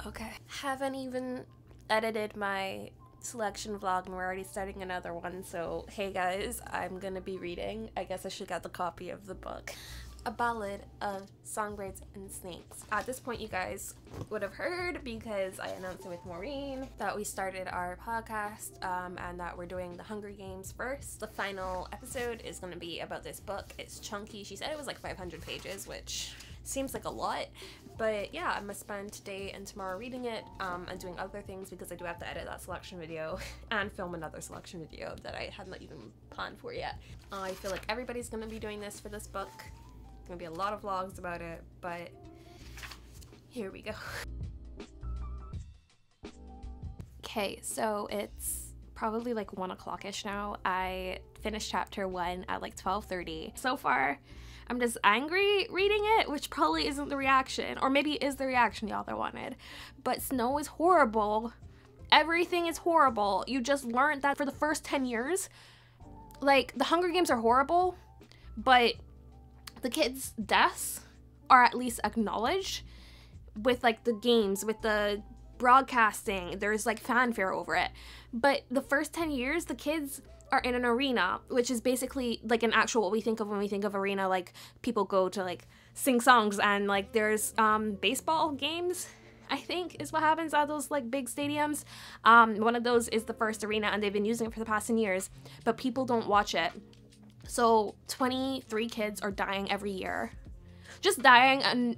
Okay. Haven't even edited my selection vlog and we're already starting another one, so hey guys, I'm gonna be reading. I guess I should get the copy of the book. A Ballad of Songbirds and Snakes. At this point, you guys would have heard, because I announced it with Maureen, that we started our podcast and that we're doing the Hunger Games first. The final episode is going to be about this book. It's chunky. She said it was like 500 pages, which seems like a lot, but yeah, I'm gonna spend today and tomorrow reading it and doing other things, because I do have to edit that selection video and film another selection video that I had not even planned for yet. I feel like everybody's gonna be doing this for this book. Gonna be a lot of vlogs about it, but here we go. Okay, so it's probably like 1 o'clock-ish now. I finished chapter 1 at like 12:30. So far, I'm just angry reading it, which probably isn't the reaction, or maybe it is the reaction the author wanted. But snow is horrible. Everything is horrible. You just learned that for the first 10 years. Like, the Hunger Games are horrible, but the kids' deaths are at least acknowledged with like the games, with the broadcasting. There's like fanfare over it. But the first 10 years, the kids are in an arena, which is basically like an actual, what we think of when we think of arena, like people go to like sing songs, and like there's baseball games, I think is what happens at those like big stadiums. One of those is the first arena, and they've been using it for the past 10 years, but people don't watch it. So 23 kids are dying every year. Just dying, and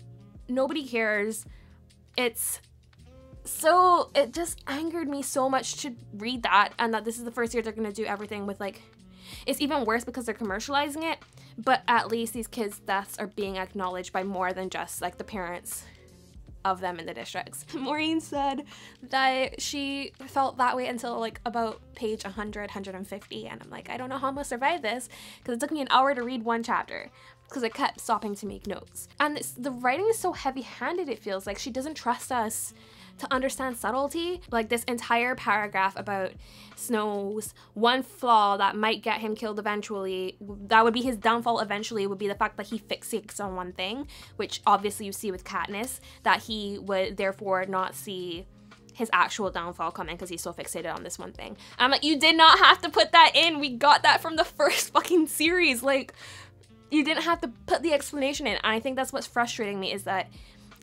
nobody cares. It just angered me so much to read that, and that this is the first year they're gonna do everything with like, it's even worse because they're commercializing it, but at least these kids' deaths are being acknowledged by more than just like the parents of them in the districts. Maureen said that she felt that way until like about page 100, 150, and I'm like, I don't know how I'm gonna survive this, because it took me an hour to read one chapter because I kept stopping to make notes. And the writing is so heavy-handed, it feels like she doesn't trust us to understand subtlety. Like this entire paragraph about Snow's one flaw that might get him killed eventually, that would be his downfall eventually, would be the fact that he fixates on one thing, which obviously you see with Katniss, that he would therefore not see his actual downfall coming because he's so fixated on this one thing. I'm like, you did not have to put that in. We got that from the first fucking series. Like, you didn't have to put the explanation in. And I think that's what's frustrating me, is that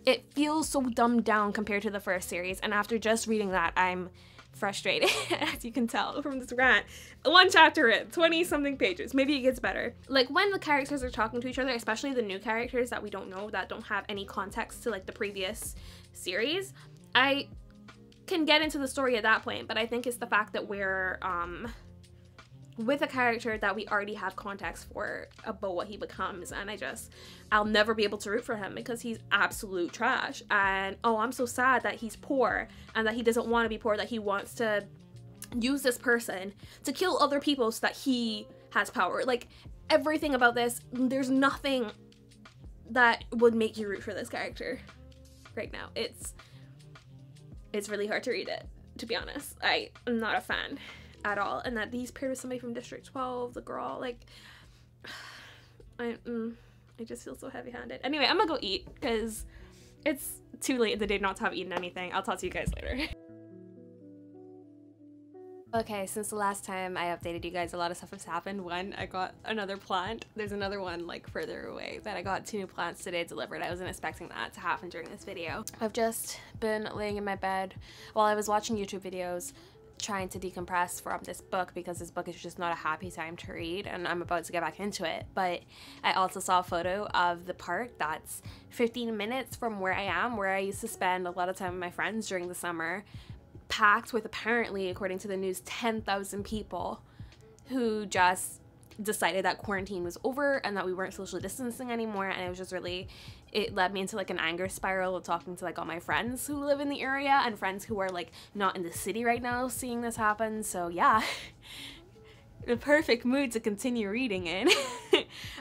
it feels so dumbed down compared to the first series, and after just reading that, I'm frustrated, as you can tell from this rant. One chapter in, 20-something pages. Maybe it gets better. Like, when the characters are talking to each other, especially the new characters that we don't know, that don't have any context to, like, the previous series, I can get into the story at that point, but I think it's the fact that we're, with a character that we already have context for about what he becomes, and I'll never be able to root for him because he's absolute trash. And oh, I'm so sad that he's poor and that he doesn't want to be poor, that he wants to use this person to kill other people so that he has power. Like, everything about this, there's nothing that would make you root for this character right now. It's really hard to read it, to be honest. I am not a fan at all, and that he's paired with somebody from District 12, the girl, like, I just feel so heavy-handed. Anyway, I'm gonna go eat because it's too late in the day not to have eaten anything. I'll talk to you guys later. Okay, since the last time I updated you guys, a lot of stuff has happened. One, I got another plant. There's another one like further away, but I got 2 new plants today delivered. I wasn't expecting that to happen during this video. I've just been laying in my bed while I was watching YouTube videos, trying to decompress from this book, because this book is just not a happy time to read, and I'm about to get back into it. But I also saw a photo of the park that's 15 minutes from where I am, where I used to spend a lot of time with my friends during the summer, packed with, apparently, according to the news, 10,000 people who just decided that quarantine was over and that we weren't socially distancing anymore. And it was just really, it led me into like an anger spiral of talking to like all my friends who live in the area and friends who are like not in the city right now seeing this happen. So yeah, the perfect mood to continue reading in.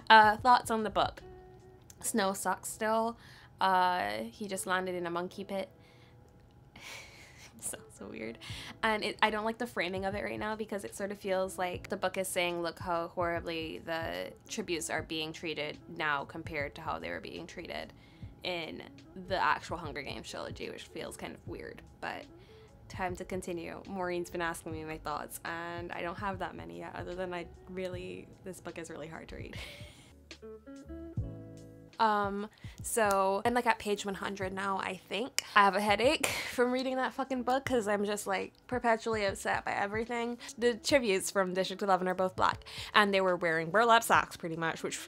Thoughts on the book. Snow sucks still. He just landed in a monkey pit. So weird. And I don't like the framing of it right now, because it sort of feels like the book is saying, look how horribly the tributes are being treated now compared to how they were being treated in the actual Hunger Games trilogy, which feels kind of weird, but time to continue. Maureen's been asking me my thoughts, and I don't have that many yet, other than this book is really hard to read. So I'm like at page 100 now, I think. I have a headache from reading that fucking book because I'm just like perpetually upset by everything. The tributes from District 11 are both black, and they were wearing burlap sacks pretty much, which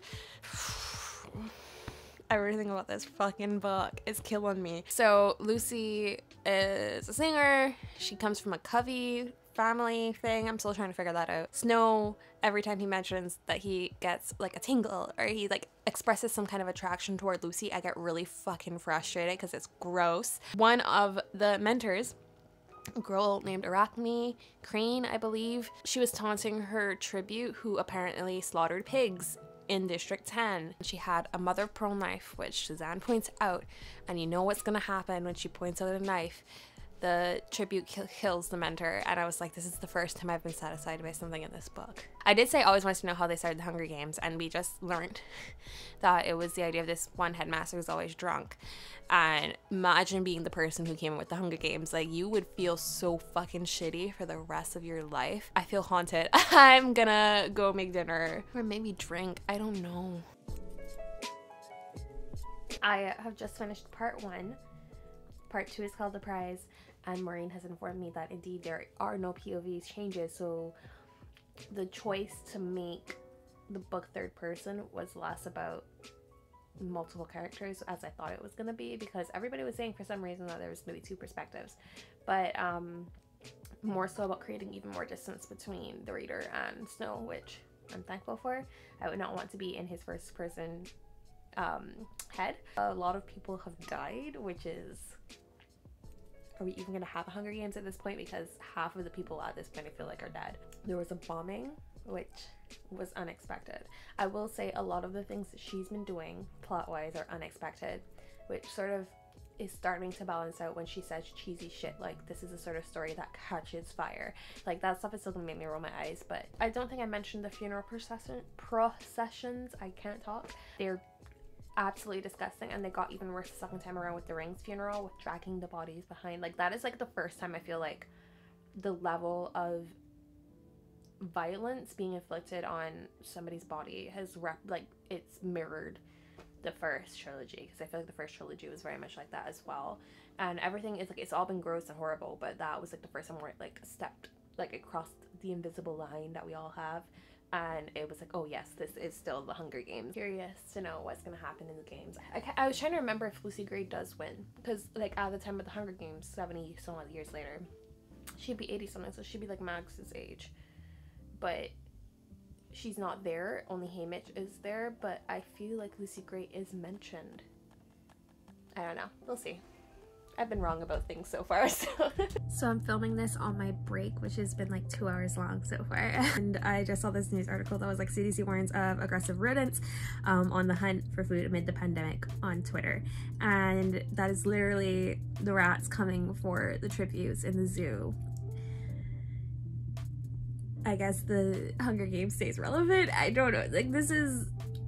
everything about this fucking book is killing me. So Lucy is a singer. She comes from a Covey family thing. I'm still trying to figure that out. Snow, every time he mentions that he gets like a tingle or he like expresses some kind of attraction toward Lucy, I get really fucking frustrated because it's gross. One of the mentors, a girl named Arachne Crane, I believe, she was taunting her tribute who apparently slaughtered pigs in District 10. She had a mother of pearl knife, which Suzanne points out, and you know what's gonna happen when she points out a knife. The tribute kills the mentor, and I was like, this is the first time I've been satisfied by something in this book. I did say I always wanted to know how they started the Hunger Games, and we just learned that it was the idea of this one headmaster who's always drunk. And imagine being the person who came up with the Hunger Games. Like, you would feel so fucking shitty for the rest of your life. I feel haunted. I'm gonna go make dinner or maybe drink. I don't know. I have just finished part 1. Part 2 is called The Prize, and Maureen has informed me that indeed there are no POV changes, so the choice to make the book third person was less about multiple characters as I thought it was going to be, because everybody was saying for some reason that there was going to be 2 perspectives, but more so about creating even more distance between the reader and Snow, which I'm thankful for. I would not want to be in his first person head. A lot of people have died, which is, are we even gonna have a Hunger Games at this point? Because half of the people at this point I feel like are dead. There was a bombing, which was unexpected. I will say a lot of the things that she's been doing plot-wise are unexpected, which sort of is starting to balance out when she says cheesy shit like, this is a sort of story that catches fire. Like, that stuff is still gonna make me roll my eyes. But I don't think I mentioned the funeral processions. I can't talk. They're absolutely disgusting, and they got even worse the second time around with the Rings funeral, with dragging the bodies behind. Like, that is like the first time I feel like the level of violence being inflicted on somebody's body has it's mirrored the first trilogy, because I feel like the first trilogy was very much like that as well, and everything is like, it's all been gross and horrible, but that was like the first time where it like stepped like across the invisible line that we all have. And it was like, oh yes, this is still the Hunger Games. Curious to know what's gonna happen in the games. I was trying to remember if Lucy Gray does win, because like at the time of the Hunger Games, 70 some odd years later, she'd be 80 something, so she'd be like Max's age. But she's not there, only Haymitch is there, but I feel like Lucy Gray is mentioned. I don't know, we'll see. I've been wrong about things so far, so. So I'm filming this on my break, which has been like 2 hours long so far. And I just saw this news article that was like, CDC warns of aggressive rodents on the hunt for food amid the pandemic on Twitter. And that is literally the rats coming for the tributes in the zoo. I guess the Hunger Games stays relevant. I don't know. Like, this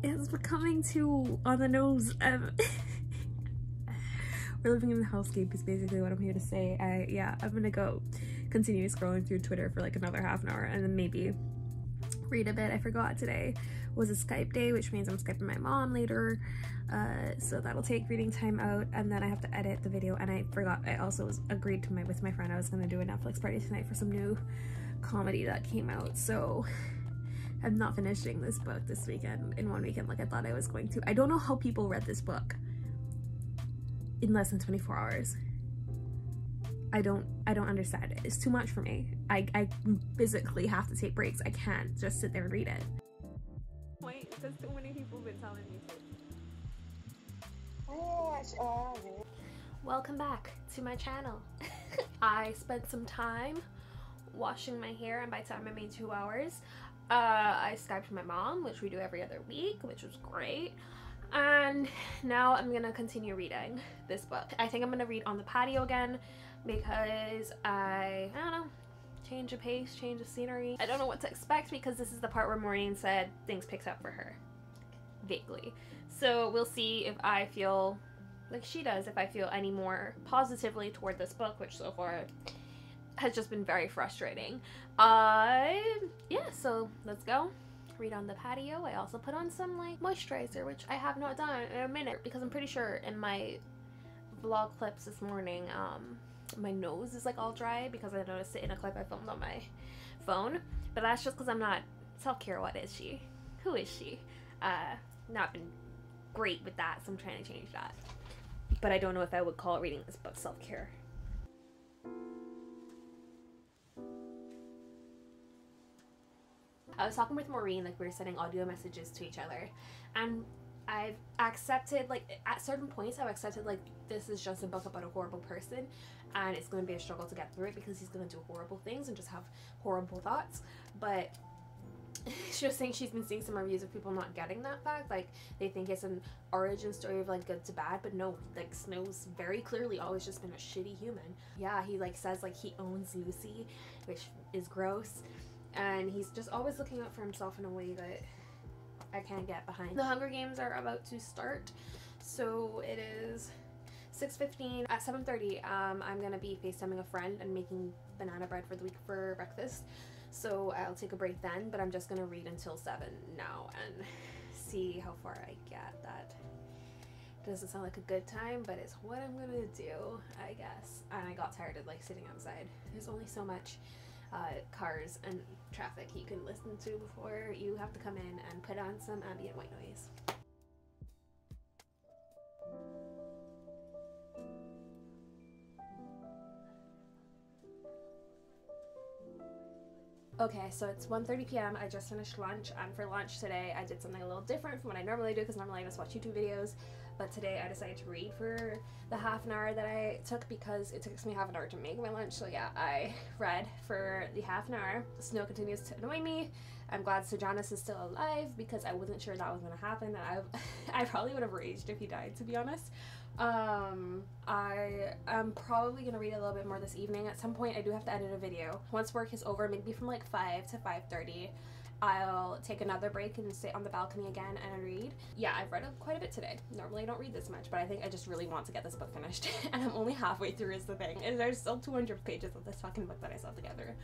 it's becoming too on the nose. We're living in the hellscape is basically what I'm here to say. Yeah, I'm gonna go continue scrolling through Twitter for like another half an hour and then maybe read a bit. I forgot today was a Skype day, which means I'm Skyping my mom later. So that'll take reading time out, and then I have to edit the video, and I forgot I also agreed to with my friend I was gonna do a Netflix party tonight for some new comedy that came out. So I'm not finishing this book this weekend in one weekend like I thought I was going to. I don't know how people read this book in less than 24 hours. I don't understand it. It's too much for me. I physically have to take breaks. I can't just sit there and read it. Wait, because too many people have been telling me to. Welcome back to my channel. I spent some time washing my hair, and by the time I made 2 hours, I Skyped my mom, which we do every other week, which was great. And now I'm gonna continue reading this book. I think I'm gonna read on the patio again because I don't know, change of pace, change of scenery. I don't know what to expect because this is the part where Maureen said things picked up for her, vaguely. So we'll see if I feel like she does if I feel any more positively toward this book, which so far has just been very frustrating. Yeah, so let's go read on the patio. I also put on some like moisturizer, which I have not done in a minute because I'm pretty sure in my vlog clips this morning my nose is like all dry because I noticed it in a clip I filmed on my phone, but that's just because I'm not self-care. What is she? Who is she? Not been great with that, so I'm trying to change that, but I don't know if I would call reading this book self-care. I was talking with Maureen, like we were sending audio messages to each other, and I've accepted, like at certain points I've accepted like this is just a book about a horrible person and it's going to be a struggle to get through it because he's going to do horrible things and just have horrible thoughts. But she was saying she's been seeing some reviews of people not getting that fact, like they think it's an origin story of like good to bad, but no, like Snow's very clearly always just been a shitty human. Yeah, he like says like he owns Lucy, which is gross, and he's just always looking out for himself in a way that I can't get behind. The Hunger Games are about to start, so it is 6:15. At 7:30 I'm gonna be FaceTiming a friend and making banana bread for the week for breakfast, so I'll take a break then, but I'm just gonna read until 7 now and see how far I get. That doesn't sound like a good time, but it's what I'm gonna do, I guess. And I got tired of like sitting outside. There's only so much cars and traffic you can listen to before you have to come in and put on some ambient white noise. Okay, so it's 1:30 p.m. I just finished lunch, and for lunch today I did something a little different from what I normally do because normally I just watch YouTube videos, but today I decided to read for the half an hour that I took because it takes me half an hour to make my lunch. So yeah, I read for the half an hour. Snow continues to annoy me. I'm glad Sejanus is still alive because I wasn't sure that was going to happen, and I probably would have raged if he died, to be honest. I am probably gonna read a little bit more this evening. At some point I do have to edit a video. Once work is over, maybe from like 5 to 5:30, I'll take another break and sit on the balcony again and read. Yeah, I've read quite a bit today. Normally I don't read this much, but I think I just really want to get this book finished and I'm only halfway through is the thing. And there's still 200 pages of this fucking book that I saw together.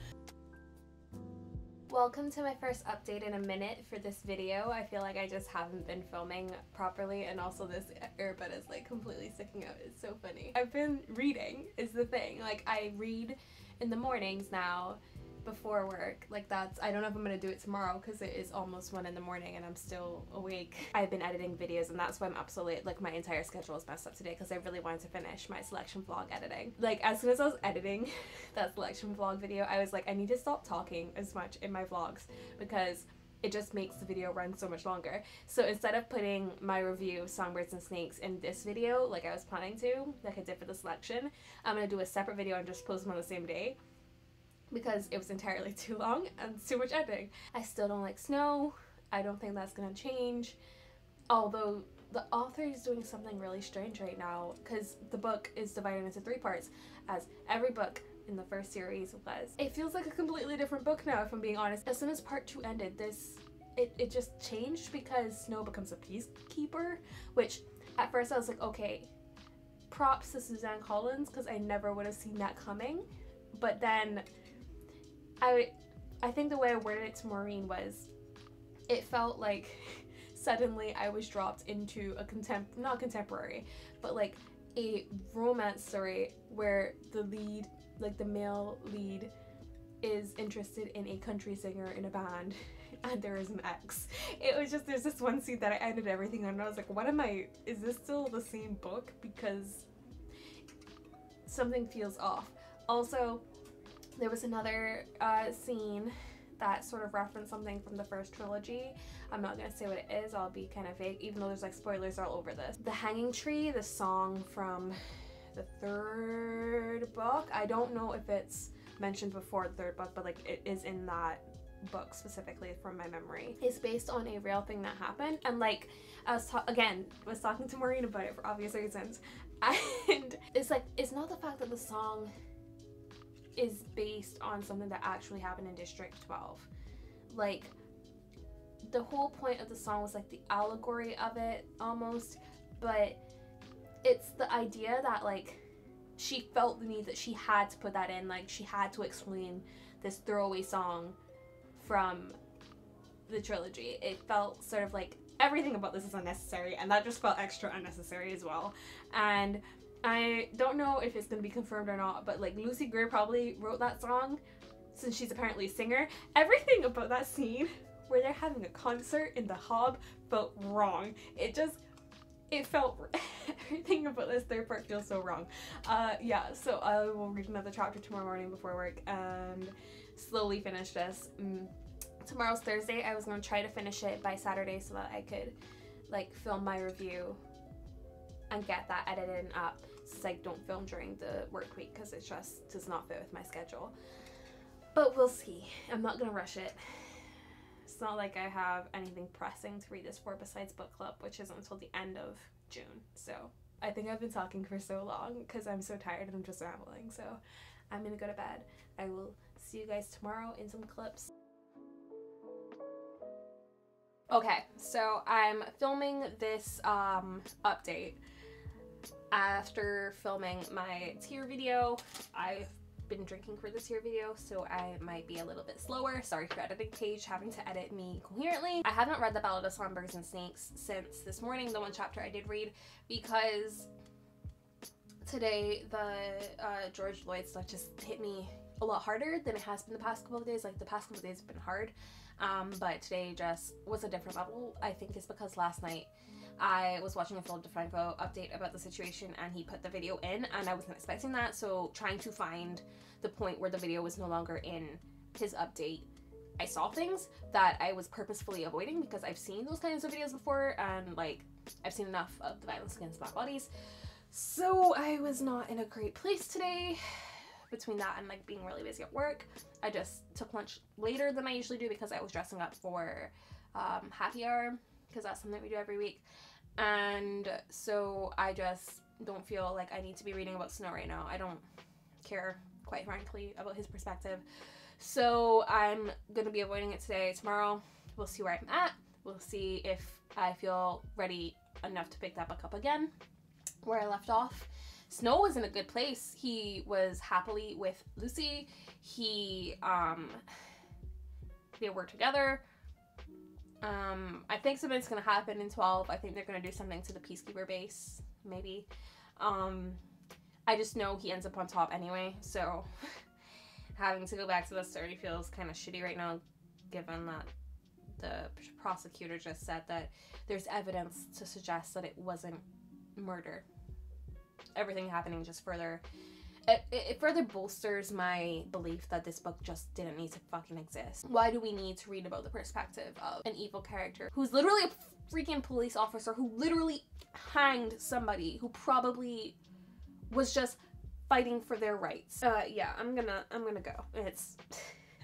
Welcome to my first update in a minute for this video. I feel like I just haven't been filming properly, and also this earbud is like completely sticking out. It's so funny. I've been reading is the thing. Like I read in the mornings now before work. Like that's, I don't know if I'm gonna do it tomorrow because it is almost 1 in the morning and I'm still awake. I've been editing videos and that's why I'm up so late. Like my entire schedule is messed up today because I really wanted to finish my selection vlog editing. Like as soon as I was editing that selection vlog video, I was like, I need to stop talking as much in my vlogs because it just makes the video run so much longer. So instead of putting my review of Songbirds and Snakes in this video like I was planning to, like I did for the selection, I'm gonna do a separate video and just post them on the same day because it was entirely too long and too much editing. I still don't like Snow. I don't think that's gonna change, although the author is doing something really strange right now because the book is divided into 3 parts, as every book in the first series was. It feels like a completely different book now, if I'm being honest. As soon as part 2 ended, it just changed because Snow becomes a peacekeeper, which at first I was like, okay, props to Suzanne Collins because I never would have seen that coming. But then I think the way I worded it to Maureen was, it felt like suddenly I was dropped into a not contemporary, but like a romance story where the lead, like the male lead, is interested in a country singer in a band and there is an ex. It was just, there's this one scene that I ended everything on and I was like, what am I, is this still the same book? Because something feels off. Also, there was another scene that sort of referenced something from the first trilogy. I'm not gonna say what it is, I'll be kind of vague, even though there's like spoilers all over this. The Hanging Tree, the song from the 3rd book, I don't know if it's mentioned before the 3rd book, but like it is in that book specifically from my memory. It's based on a real thing that happened, and like I was talking to Maureen about it for obvious reasons, and it's like, it's not the fact that the song is based on something that actually happened in District 12. Like the whole point of the song was like the allegory of it almost, but it's the idea that like she felt the need that she had to put that in, like she had to explain this throwaway song from the trilogy. It felt sort of like everything about this is unnecessary, and that just felt extra unnecessary as well. And I don't know if it's going to be confirmed or not, but like Lucy Greer probably wrote that song since she's apparently a singer. Everything about that scene where they're having a concert in the Hob felt wrong. It felt everything about this third part feels so wrong. Yeah, so I will read another chapter tomorrow morning before work and slowly finish this. Tomorrow's Thursday. I was going to try to finish it by Saturday so that I could like film my review and get that edited and up, since I don't film during the work week because it just does not fit with my schedule. But we'll see. I'm not going to rush it. It's not like I have anything pressing to read this for besides book club, which isn't until the end of June. So I think I've been talking for so long because I'm so tired and I'm just rambling. So I'm gonna go to bed. I will see you guys tomorrow in some clips. Okay, so I'm filming this update after filming my tier video. I've been drinking for this tier video, so I might be a little bit slower. Sorry for editing Paige having to edit me coherently. I haven't read the Ballad of Songbirds and Snakes since this morning, the one chapter I did read, because today the George Floyd stuff just hit me a lot harder than it has been the past couple of days. Like the past couple of days have been hard, but today just was a different level. I think it's because last night I was watching a Philip DeFranco update about the situation and he put the video in and I wasn't expecting that, so trying to find the point where the video was no longer in his update, I saw things that I was purposefully avoiding because I've seen those kinds of videos before and like I've seen enough of the violence against Black bodies. So I was not in a great place today. Between that and like being really busy at work, I just took lunch later than I usually do because I was dressing up for happy hour, because that's something we do every week. And so I just don't feel like I need to be reading about Snow right now. I don't care, quite frankly, about his perspective. So I'm gonna be avoiding it today. Tomorrow we'll see where I'm at. We'll see if I feel ready enough to pick that book up again where I left off. Snow was in a good place. He was happily with Lucy. They were together. I think something's gonna happen in 12. I think they're gonna do something to the Peacekeeper base, maybe. I just know he ends up on top anyway, so having to go back to the story feels kind of shitty right now, given that the prosecutor just said that there's evidence to suggest that it wasn't murder. Everything happening just further, it further bolsters my belief that this book just didn't need to fucking exist. Why do we need to read about the perspective of an evil character who's literally a freaking police officer who literally hanged somebody who probably was just fighting for their rights? Yeah, I'm gonna go.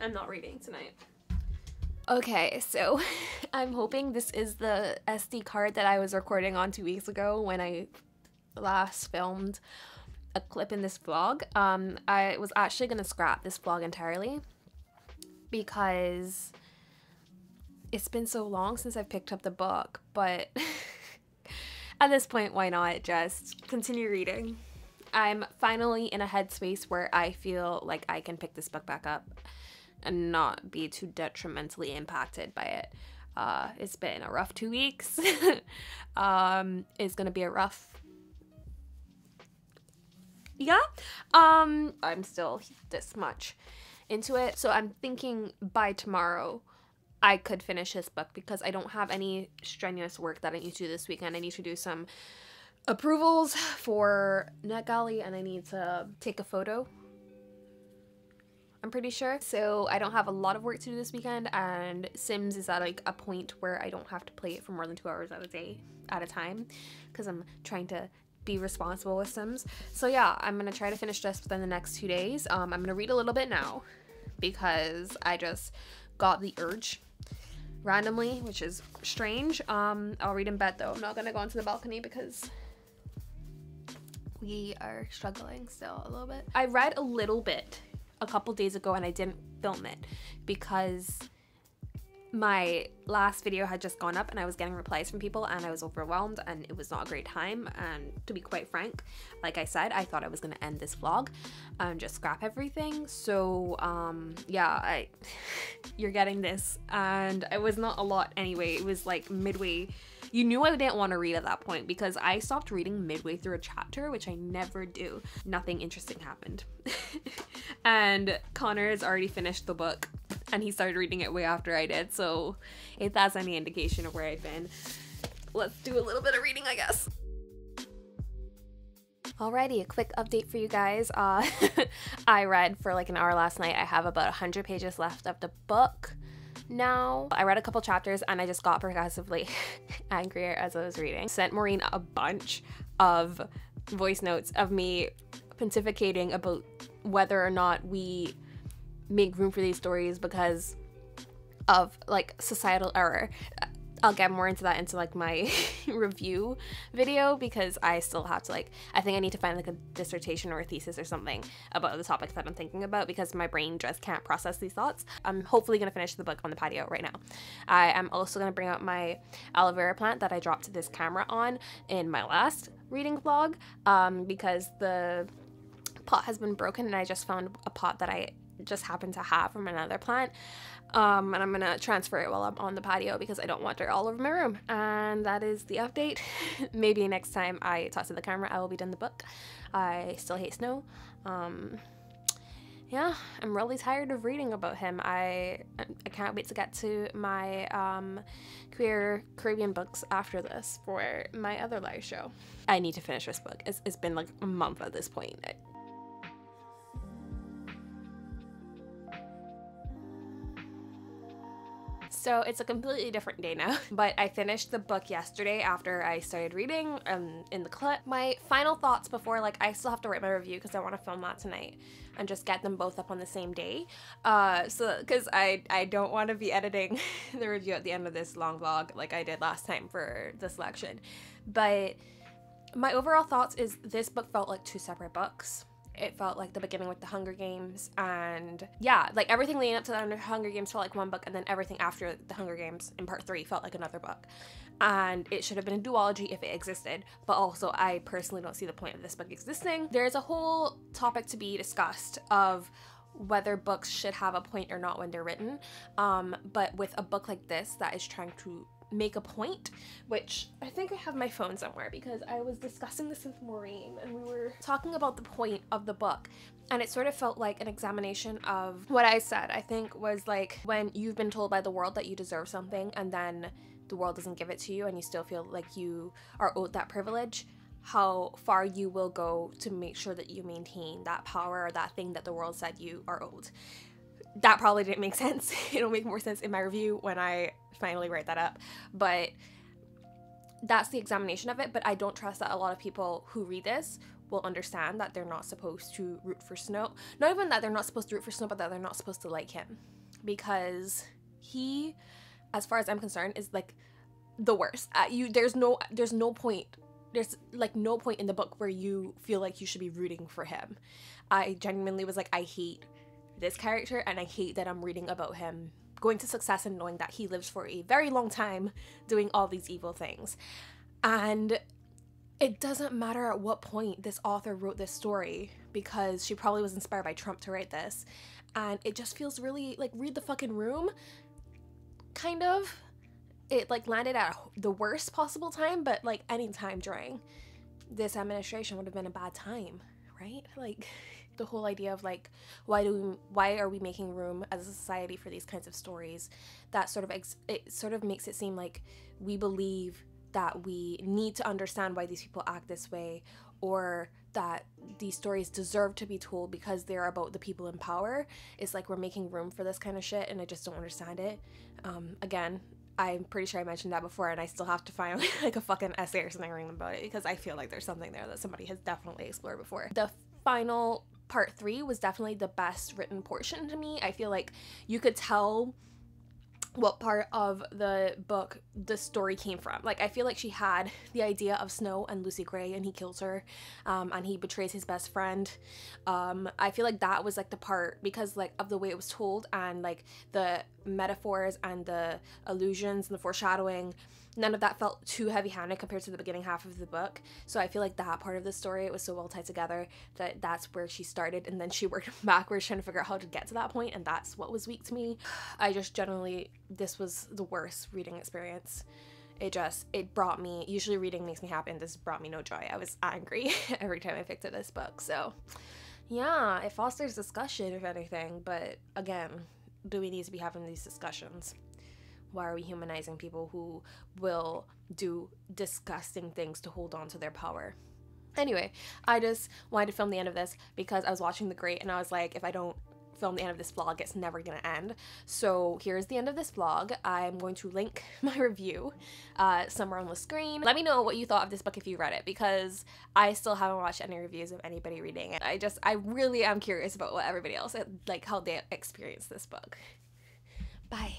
I'm not reading tonight. Okay, so I'm hoping this is the SD card that I was recording on 2 weeks ago when I last filmed a clip in this vlog. I was actually gonna scrap this vlog entirely because it's been so long since I've picked up the book, but at this point, why not just continue reading? I'm finally in a headspace where I feel like I can pick this book back up and not be too detrimentally impacted by it. It's been a rough 2 weeks. It's gonna be a rough, yeah. I'm still this much into it, so I'm thinking by tomorrow I could finish this book because I don't have any strenuous work that I need to do this weekend. I need to do some approvals for NetGalley and I need to take a photo, I'm pretty sure. So I don't have a lot of work to do this weekend, and Sims is at like a point where I don't have to play it for more than 2 hours at a time because I'm trying to be responsible with Sims. So yeah, I'm gonna try to finish this within the next 2 days. I'm gonna read a little bit now because I just got the urge randomly, which is strange. I'll read in bed though. I'm not gonna go onto the balcony because we are struggling still a little bit. I read a little bit a couple days ago and I didn't film it because My last video had just gone up and I was getting replies from people and I was overwhelmed and it was not a great time, and to be quite frank, like I said, I thought I was gonna end this vlog and just scrap everything. So yeah, you're getting this, and it was not a lot anyway. It was like midway. You knew I didn't want to read at that point because I stopped reading midway through a chapter, which I never do. Nothing interesting happened. And Connor has already finished the book and he started reading it way after I did, so if that's any indication of where I've been, let's do a little bit of reading, I guess. Alrighty, a quick update for you guys. I read for like an hour last night. I have about 100 pages left of the book now. I read a couple chapters and I just got progressively angrier as I was reading. Sent Maureen a bunch of voice notes of me pontificating about whether or not we make room for these stories because of like societal error. I'll get more into that into like my review video, because I still have to I think I need to find like a dissertation or a thesis or something about the topics that I'm thinking about, because my brain just can't process these thoughts. I'm hopefully gonna finish the book on the patio right now. I am also gonna bring out my aloe vera plant that I dropped this camera on in my last reading vlog, because the pot has been broken and I just found a pot that I just happened to have from another plant, and I'm gonna transfer it while I'm on the patio because I don't want dirt all over my room. And that is the update. Maybe next time I talk to the camera I will be done the book. I still hate snow. Yeah, I'm really tired of reading about him. I can't wait to get to my queer Caribbean books after this for my other live show. I need to finish this book. It's been like a month at this point. So it's a completely different day now, but I finished the book yesterday after I started reading in the clip. My final thoughts before, I still have to write my review because I want to film that tonight and just get them both up on the same day. Because I don't want to be editing the review at the end of this long vlog like I did last time for the selection. But my overall thoughts is this book felt like two separate books. It felt like the beginning with the Hunger Games, and yeah, like everything leading up to the Hunger Games felt like one book, and then everything after the Hunger Games in part 3 felt like another book. And it should have been a duology if it existed, but also I personally don't see the point of this book existing. There's a whole topic to be discussed of whether books should have a point or not when they're written, but with a book like this that is trying to make a point, which I think I have my phone somewhere because I was discussing this with Maureen and we were talking about the point of the book, and it sort of felt like an examination of what I said. I think was like when you've been told by the world that you deserve something and then the world doesn't give it to you and you still feel like you are owed that privilege, how far you will go to make sure that you maintain that power or that thing that the world said you are owed. That probably didn't make sense. It'll make more sense in my review when I finally write that up, but that's the examination of it. But I don't trust that a lot of people who read this will understand that they're not supposed to root for Snow. Not even that they're not supposed to root for Snow, but that they're not supposed to like him, because he, as far as I'm concerned, is like the worst. There's no point. There's like no point in the book where you feel like you should be rooting for him. I genuinely was like, I hate this character and I hate that I'm reading about him going to success and knowing that he lives for a very long time doing all these evil things. And it doesn't matter at what point this author wrote this story, because she probably was inspired by Trump to write this, and it just feels really like read the fucking room, kind of. It like landed at the worst possible time, but like any time during this administration would have been a bad time, right? Like the whole idea of like why are we making room as a society for these kinds of stories, that sort of it sort of makes it seem like we believe that we need to understand why these people act this way, or that these stories deserve to be told because they're about the people in power. It's like we're making room for this kind of shit, and I just don't understand it. Again, I'm pretty sure I mentioned that before, and I still have to find like a fucking essay or something written about it, because I feel like there's something there that somebody has definitely explored before. The final part 3 was definitely the best written portion to me. I feel like you could tell what part of the book the story came from. Like, I feel like she had the idea of Snow and Lucy Gray, and he kills her, and he betrays his best friend. I feel like that was like the part, because like of the way it was told, and like the metaphors and the allusions and the foreshadowing, none of that felt too heavy-handed compared to the beginning half of the book. So I feel like that part of the story, it was so well tied together that that's where she started, and then she worked backwards trying to figure out how to get to that point, and that's what was weak to me. I just generally, this was the worst reading experience. It brought me, usually reading makes me happy, and this brought me no joy. I was angry every time I picked up this book. So yeah, it fosters discussion if anything, but again, do we need to be having these discussions? Why are we humanizing people who will do disgusting things to hold on to their power? Anyway, I just wanted to film the end of this because I was watching The Great, and I was like, if I don't film the end of this vlog, it's never gonna end. So here's the end of this vlog. I'm going to link my review somewhere on the screen. Let me know what you thought of this book if you read it, because I still haven't watched any reviews of anybody reading it. I really am curious about what everybody else, like how they experienced this book. Bye.